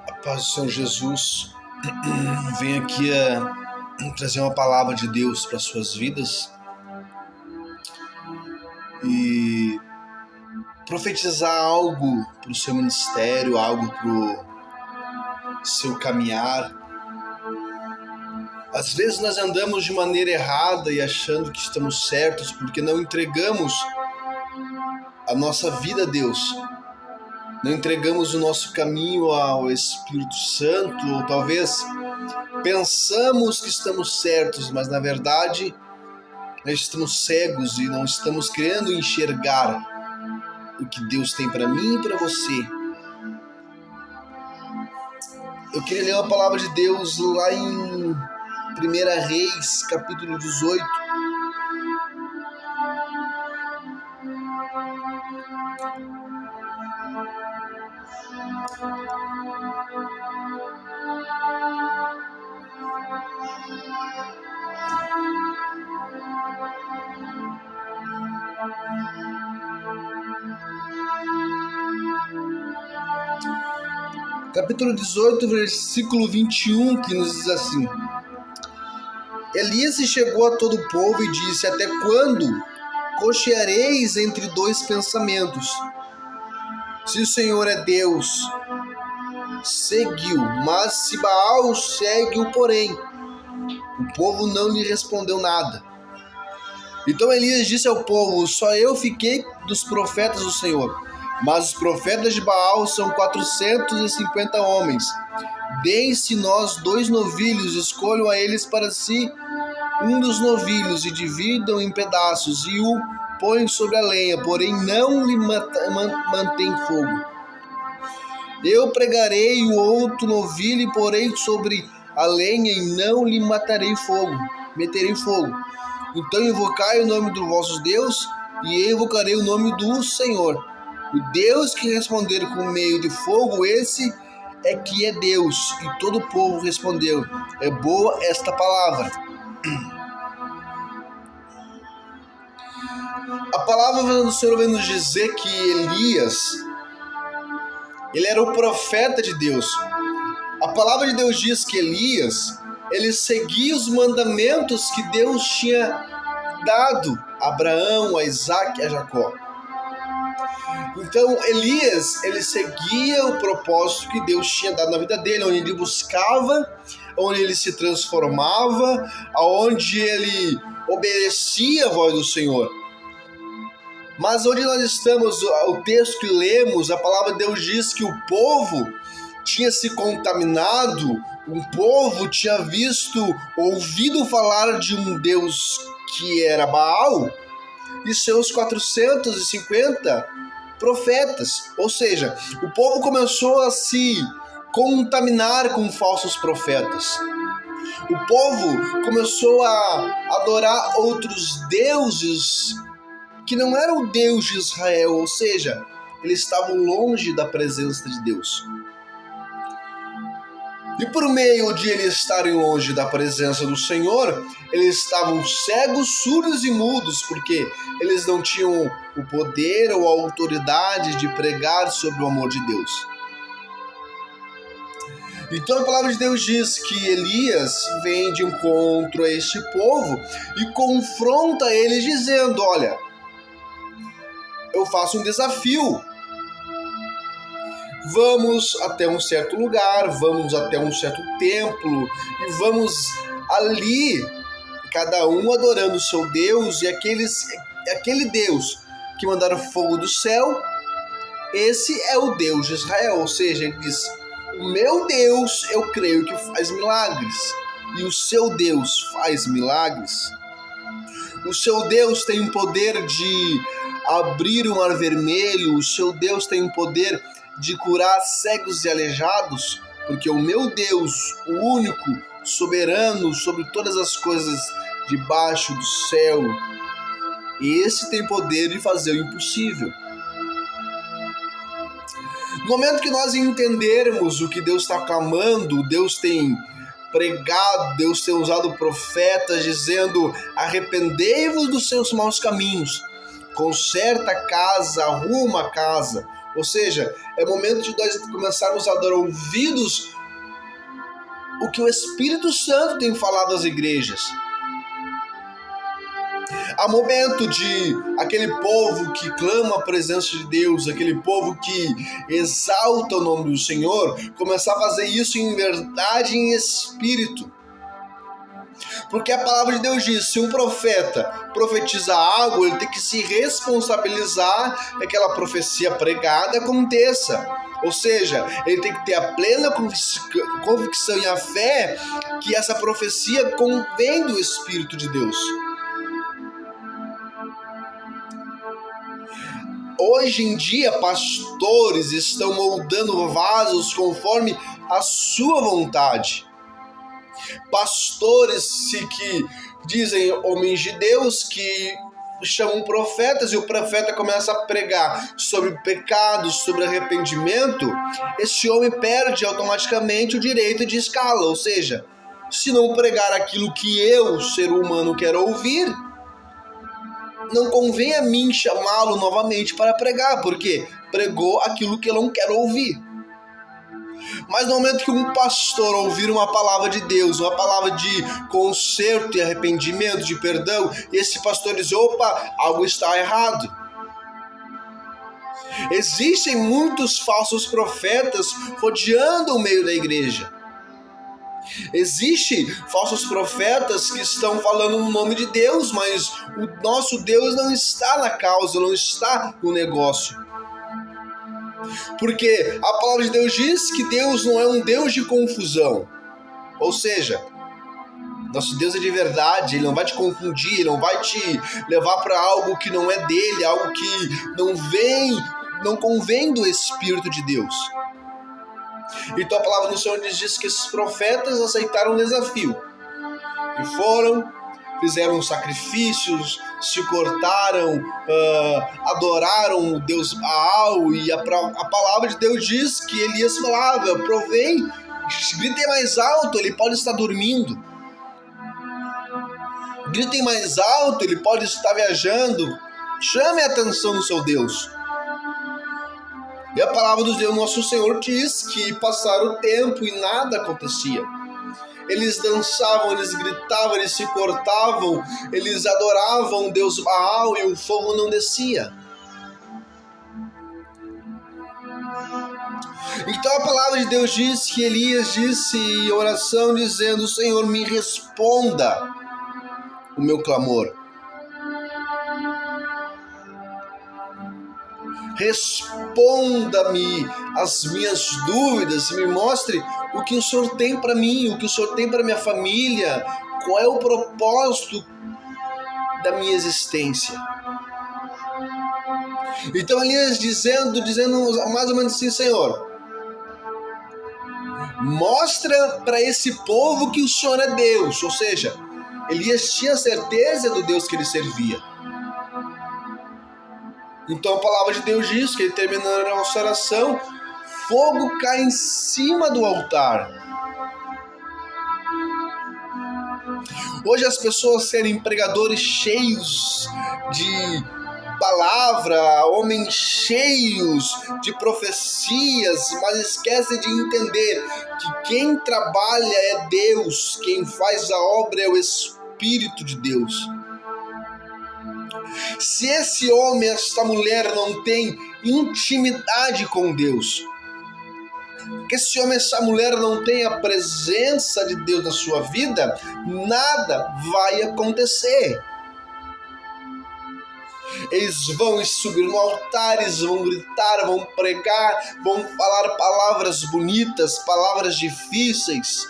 A paz do Senhor Jesus. Venho aqui trazer uma palavra de Deus para suas vidas e profetizar algo para o seu ministério, algo para o seu caminhar. Às vezes nós andamos de maneira errada e achando que estamos certos porque não entregamos a nossa vida a Deus. Não entregamos o nosso caminho ao Espírito Santo, ou talvez pensamos que estamos certos, mas na verdade nós estamos cegos e não estamos querendo enxergar o que Deus tem para mim e para você. Eu queria ler uma palavra de Deus lá em 1 Reis, capítulo 18. Capítulo 18, versículo 21, que nos diz assim: Elias chegou a todo o povo e disse: Até quando cocheareis entre dois pensamentos? Se o Senhor é Deus, seguiu, mas se Baal, segue-o, porém. O povo não lhe respondeu nada. Então Elias disse ao povo: Só eu fiquei dos profetas do Senhor, mas os profetas de Baal são 450 homens. Deem-se nós 2 novilhos, escolham a eles para si um dos novilhos e dividam em pedaços e o põem sobre a lenha, porém não lhe mantém fogo. Eu pregarei o outro novilho e porei sobre a lenha e não lhe meterei fogo. Então invocai o nome do vosso Deus e eu invocarei o nome do Senhor. O Deus que responder com meio de fogo, esse é que é Deus. E todo o povo respondeu: É boa esta palavra. A palavra do Senhor vem nos dizer que Elias, ele era o profeta de Deus. A palavra de Deus diz que Elias, ele seguia os mandamentos que Deus tinha dado a Abraão, a Isaac e a Jacó. Então Elias, ele seguia o propósito que Deus tinha dado na vida dele, onde ele buscava, onde ele se transformava, onde ele obedecia a voz do Senhor. Mas onde nós estamos, o texto que lemos, a palavra de Deus diz que o povo tinha se contaminado, o povo tinha ouvido falar de um Deus que era Baal e seus 450 profetas. Ou seja, o povo começou a se contaminar com falsos profetas. O povo começou a adorar outros deuses que não era o Deus de Israel, ou seja, eles estavam longe da presença de Deus. E por meio de eles estarem longe da presença do Senhor, eles estavam cegos, surdos e mudos, porque eles não tinham o poder ou a autoridade de pregar sobre o amor de Deus. Então a palavra de Deus diz que Elias vem de encontro a este povo e confronta eles dizendo: Olha, eu faço um desafio. Vamos até um certo lugar, vamos até um certo templo e vamos ali, cada um adorando o seu Deus, e aquele Deus que mandaram fogo do céu, esse é o Deus de Israel. Ou seja, ele diz: o meu Deus eu creio que faz milagres, e o seu Deus faz milagres. O seu Deus tem o poder de abrir o mar vermelho, o seu Deus tem o poder de curar cegos e aleijados, porque o meu Deus, o único, soberano sobre todas as coisas debaixo do céu, esse tem poder de fazer o impossível. No momento que nós entendermos o que Deus está clamando, Deus tem pregado, Deus tem usado profetas dizendo: arrependei-vos dos seus maus caminhos, conserta a casa, arruma a casa. Ou seja, é momento de nós começarmos a dar ouvidos o que o Espírito Santo tem falado às igrejas. Há momento de aquele povo que clama a presença de Deus, aquele povo que exalta o nome do Senhor, começar a fazer isso em verdade e em espírito. Porque a palavra de Deus diz, se um profeta profetiza algo, ele tem que se responsabilizar que aquela profecia pregada aconteça. Ou seja, ele tem que ter a plena convicção e a fé que essa profecia convém do Espírito de Deus. Hoje em dia, pastores estão moldando vasos conforme a sua vontade. Pastores que dizem homens de Deus que chamam profetas e o profeta começa a pregar sobre pecados, sobre arrependimento, esse homem perde automaticamente o direito de escala. Ou seja, se não pregar aquilo que eu, ser humano, quero ouvir, não convém a mim chamá-lo novamente para pregar, porque pregou aquilo que eu não quero ouvir. Mas no momento que um pastor ouvir uma palavra de Deus, uma palavra de conserto e arrependimento, de perdão, esse pastor diz, opa, algo está errado. Existem muitos falsos profetas rodeando o meio da igreja. Existem falsos profetas que estão falando no nome de Deus, mas o nosso Deus não está na causa, não está no negócio. Porque a palavra de Deus diz que Deus não é um Deus de confusão. Ou seja, nosso Deus é de verdade, Ele não vai te confundir, Ele não vai te levar para algo que não é dele, algo que não convém do Espírito de Deus. Então a palavra do Senhor diz que esses profetas aceitaram o desafio e foram, fizeram sacrifícios, se cortaram, adoraram o Deus Baal, e a palavra de Deus diz que Elias falava, provém, gritem mais alto, ele pode estar dormindo. Gritem mais alto, ele pode estar viajando. Chame a atenção do seu Deus. E a palavra do Deus nosso Senhor diz que passaram o tempo e nada acontecia. Eles dançavam, eles gritavam, eles se cortavam, eles adoravam o Deus Baal e o fogo não descia. Então a palavra de Deus diz que Elias disse em oração dizendo, Senhor, me responda o meu clamor. Responda-me as minhas dúvidas, me mostre o que o Senhor tem para mim, o que o Senhor tem para minha família, qual é o propósito da minha existência. Então Elias dizendo mais ou menos assim, Senhor, mostra para esse povo que o Senhor é Deus. Ou seja, Elias tinha certeza do Deus que ele servia. Então a palavra de Deus diz que ele terminando a sua oração, fogo cai em cima do altar. Hoje as pessoas serem pregadores cheios de palavra, homens cheios de profecias, mas esquecem de entender que quem trabalha é Deus, quem faz a obra é o Espírito de Deus. Se esse homem, esta mulher não tem intimidade com Deus, que esse homem, essa mulher não tem a presença de Deus na sua vida, nada vai acontecer. Eles vão subir no altar, eles vão gritar, vão pregar, vão falar palavras bonitas, palavras difíceis,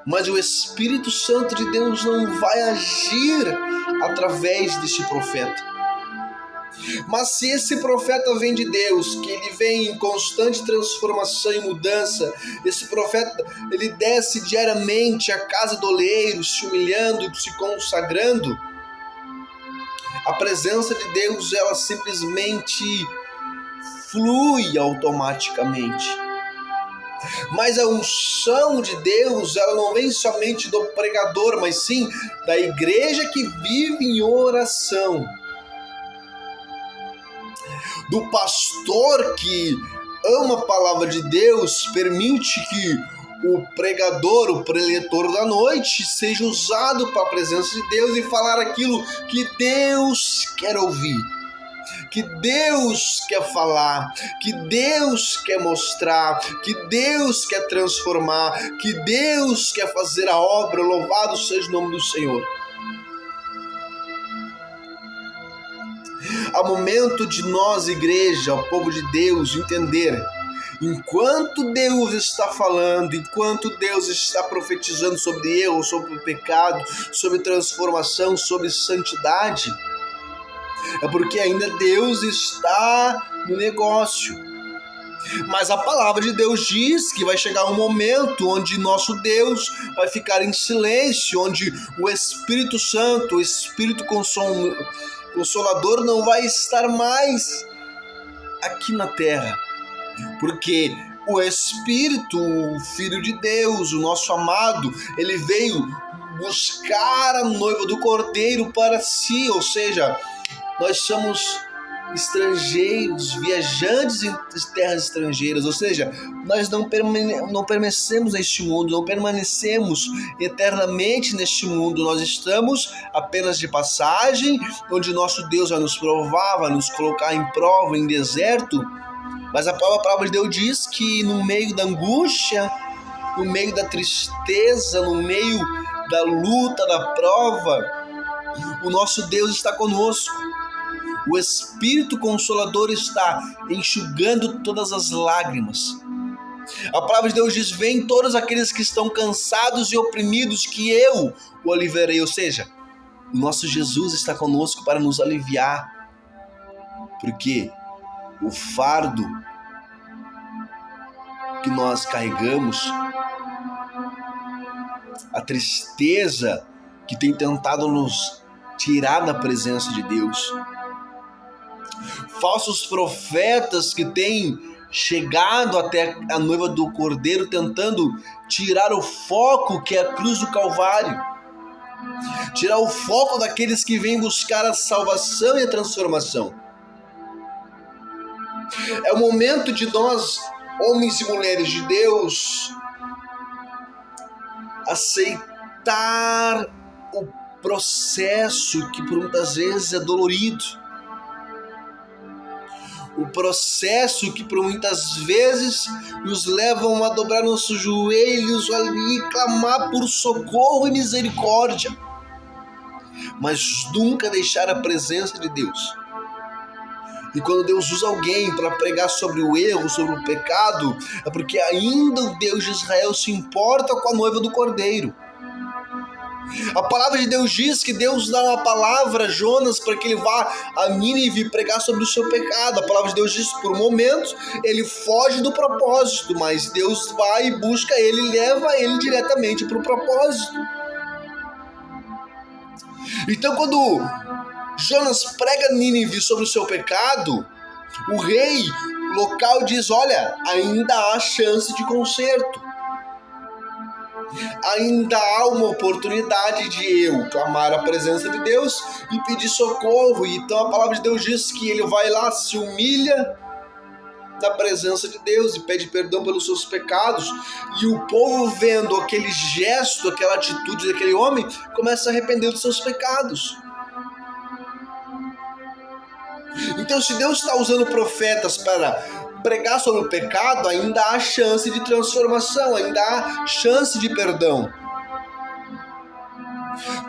mas o Espírito Santo de Deus não vai agir através deste profeta. Mas se esse profeta vem de Deus, que ele vem em constante transformação e mudança, esse profeta, ele desce diariamente à casa do oleiro, se humilhando, se consagrando, a presença de Deus, ela simplesmente flui automaticamente. Mas a unção de Deus, ela não vem somente do pregador, mas sim da igreja que vive em oração. do pastor que ama a palavra de Deus, permite que o pregador, o preletor da noite, seja usado para a presença de Deus e falar aquilo que Deus quer ouvir, que Deus quer falar, que Deus quer mostrar, que Deus quer transformar, que Deus quer fazer a obra. Louvado seja o nome do Senhor. Há momento de nós, igreja, o povo de Deus, entender, enquanto Deus está falando, enquanto Deus está profetizando sobre erro, sobre pecado, sobre transformação, sobre santidade, é porque ainda Deus está no negócio. Mas a palavra de Deus diz que vai chegar um momento onde nosso Deus vai ficar em silêncio, onde o Espírito Santo, o Espírito Consolador não vai estar mais aqui na terra. Porque o Espírito, o Filho de Deus, o nosso amado, ele veio buscar a noiva do Cordeiro para si, ou seja, nós somos estrangeiros, viajantes em terras estrangeiras, ou seja, nós não permanecemos neste mundo, não permanecemos eternamente neste mundo, nós estamos apenas de passagem, onde nosso Deus vai nos provar, vai nos colocar em prova, em deserto. Mas a palavra de Deus diz que no meio da angústia, no meio da tristeza, no meio da luta, da prova, o nosso Deus está conosco. O Espírito Consolador está enxugando todas as lágrimas. A palavra de Deus diz: vem todos aqueles que estão cansados e oprimidos, que eu o aliviarei. Ou seja, o nosso Jesus está conosco para nos aliviar. Porque o fardo que nós carregamos, a tristeza que tem tentado nos tirar da presença de Deus, falsos profetas que têm chegado até a noiva do Cordeiro tentando tirar o foco que é a cruz do Calvário, tirar o foco daqueles que vêm buscar a salvação e a transformação. É o momento de nós, homens e mulheres de Deus, aceitar o processo que por muitas vezes é dolorido, o processo que por muitas vezes nos levam a dobrar nossos joelhos ali e clamar por socorro e misericórdia, mas nunca deixar a presença de Deus. E quando Deus usa alguém para pregar sobre o erro, sobre o pecado, é porque ainda o Deus de Israel se importa com a noiva do Cordeiro. A palavra de Deus diz que Deus dá uma palavra a Jonas para que ele vá a Nínive pregar sobre o seu pecado. A palavra de Deus diz que por momentos ele foge do propósito, mas Deus vai e busca ele e leva ele diretamente para o propósito. Então quando Jonas prega Nínive sobre o seu pecado, o rei local diz: olha, ainda há chance de conserto. Ainda há uma oportunidade de eu clamar a presença de Deus e pedir socorro. Então a palavra de Deus diz que ele vai lá, se humilha na presença de Deus e pede perdão pelos seus pecados. E o povo, vendo aquele gesto, aquela atitude daquele homem, começa a arrepender dos seus pecados. Então, se Deus está usando profetas para pregar sobre o pecado, ainda há chance de transformação, ainda há chance de perdão.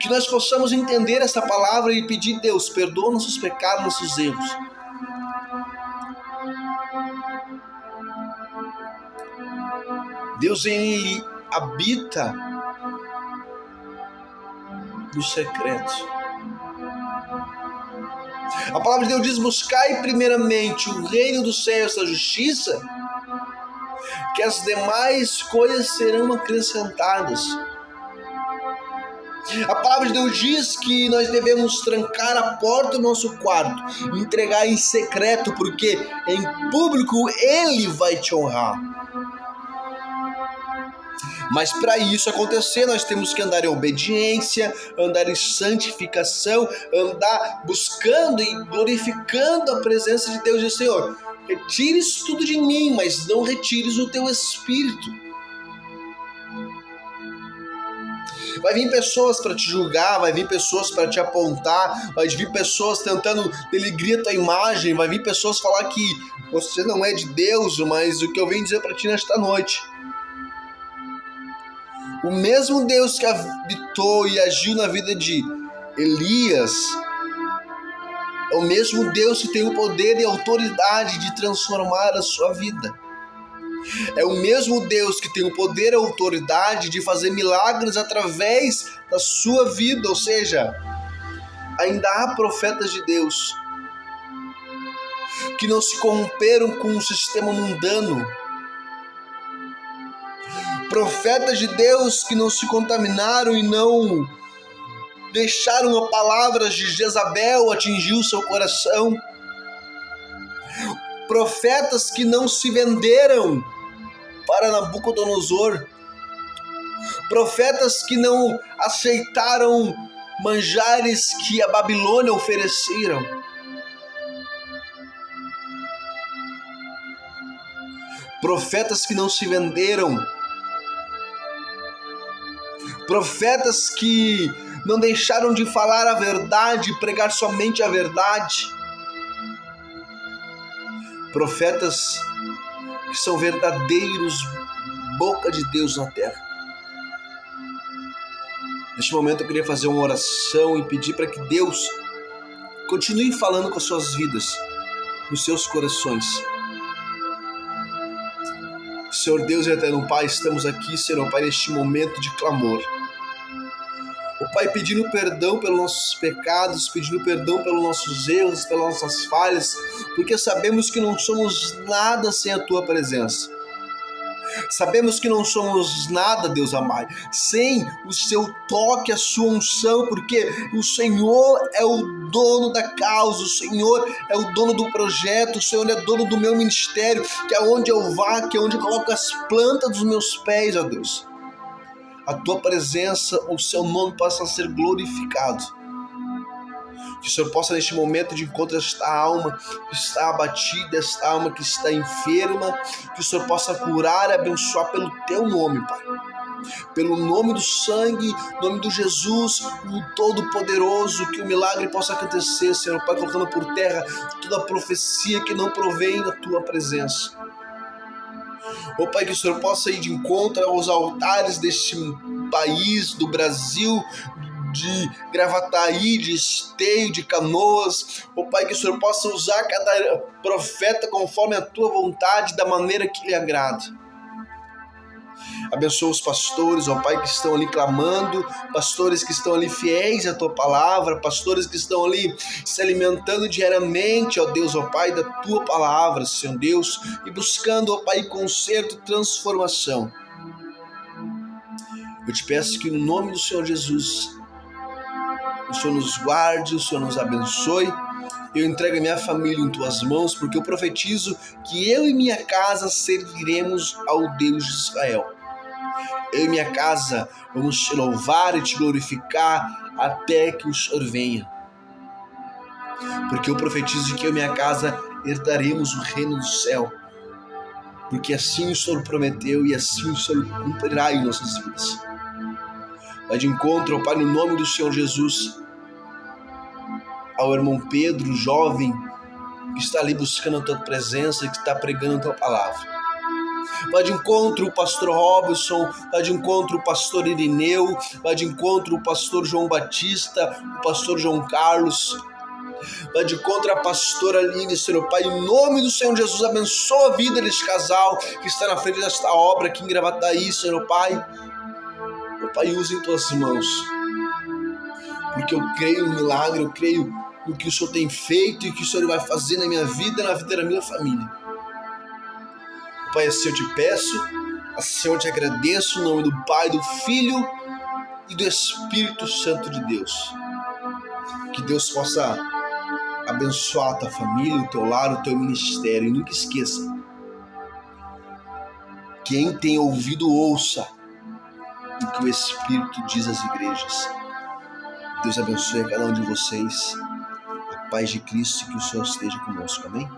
Que nós possamos entender essa palavra e pedir: Deus, perdoa nossos pecados, nossos erros. Deus, ele habita no secreto. A palavra de Deus diz: buscai primeiramente o reino dos céus e a justiça, que as demais coisas serão acrescentadas. A palavra de Deus diz que nós devemos trancar a porta do nosso quarto, entregar em secreto, porque em público Ele vai te honrar. Mas para isso acontecer, nós temos que andar em obediência, andar em santificação, andar buscando e glorificando a presença de Deus. E Senhor, retire isso tudo de mim, mas não retires o teu espírito. Vai vir pessoas para te julgar, vai vir pessoas para te apontar, vai vir pessoas tentando denegrir a tua imagem, vai vir pessoas falar que você não é de Deus, mas o que eu venho dizer para ti nesta noite: o mesmo Deus que habitou e agiu na vida de Elias é o mesmo Deus que tem o poder e a autoridade de transformar a sua vida. É o mesmo Deus que tem o poder e a autoridade de fazer milagres através da sua vida. Ou seja, ainda há profetas de Deus que não se corromperam com o sistema mundano. Profetas de Deus que não se contaminaram e não deixaram a palavra de Jezabel atingir o seu coração. Profetas que não se venderam para Nabucodonosor. Profetas que não aceitaram manjares que a Babilônia ofereceram. Profetas que não se venderam. Profetas que não deixaram de falar a verdade e pregar somente a verdade. Profetas que são verdadeiros boca de Deus na terra. Neste momento eu queria fazer uma oração e pedir para que Deus continue falando com as suas vidas, nos seus corações. Senhor Deus e eterno Pai, estamos aqui, Senhor Pai, neste momento de clamor. O Pai, pedindo perdão pelos nossos pecados, pedindo perdão pelos nossos erros, pelas nossas falhas, porque sabemos que não somos nada sem a Tua presença. Sabemos que não somos nada, Deus amado, sem o Seu toque, a Sua unção, porque o Senhor é o dono da causa, o Senhor é o dono do projeto, o Senhor é dono do meu ministério, que é onde eu vá, que é onde eu coloco as plantas dos meus pés, ó Deus. A Tua presença, o Seu nome possa ser glorificado. Que o Senhor possa neste momento de encontro esta alma que está abatida, esta alma que está enferma, que o Senhor possa curar e abençoar pelo Teu nome, Pai. Pelo nome do sangue, nome do Jesus, o Todo-Poderoso, que o milagre possa acontecer, Senhor Pai, colocando por terra toda profecia que não provém da Tua presença. Ó Pai, que o Senhor possa ir de encontro aos altares deste país, do Brasil, de Gravataí, de Esteio, de Canoas. Ó Pai, que o Senhor possa usar cada profeta conforme a Tua vontade, da maneira que lhe agrada. Abençoa os pastores, ó Pai, que estão ali clamando, pastores que estão ali fiéis à Tua palavra, pastores que estão ali se alimentando diariamente, ó Deus, ó Pai, da Tua palavra, Senhor Deus, e buscando, ó Pai, conserto e transformação. Eu te peço que no nome do Senhor Jesus, o Senhor nos guarde, o Senhor nos abençoe. Eu entrego a minha família em Tuas mãos, porque eu profetizo que eu e minha casa serviremos ao Deus de Israel. Eu e minha casa vamos Te louvar e Te glorificar até que o Senhor venha. Porque eu profetizo que eu e minha casa herdaremos o reino do céu. Porque assim o Senhor prometeu e assim o Senhor cumprirá em nossas vidas. Vai de encontro, ó Pai, no nome do Senhor Jesus, ao irmão Pedro, jovem, que está ali buscando a Tua presença e que está pregando a Tua palavra. Vai de encontro o pastor Robson, vai de encontro o pastor Irineu, vai de encontro o pastor João Batista, o pastor João Carlos, vai de encontro a pastora Aline, Senhor Pai, em nome do Senhor Jesus, abençoa a vida deste casal que está na frente desta obra aqui em Gravataí, Senhor Pai. Meu Pai, use em Tuas mãos, porque eu creio no milagre, eu creio no que o Senhor tem feito e que o Senhor vai fazer na minha vida e na vida da minha família. Pai, assim eu te peço, assim eu te agradeço, em nome do Pai, do Filho e do Espírito Santo de Deus. Que Deus possa abençoar a tua família, o teu lar, o teu ministério. E nunca esqueça, quem tem ouvido, ouça o que o Espírito diz às igrejas. Deus abençoe a cada um de vocês. A paz de Cristo e que o Senhor esteja conosco. Amém?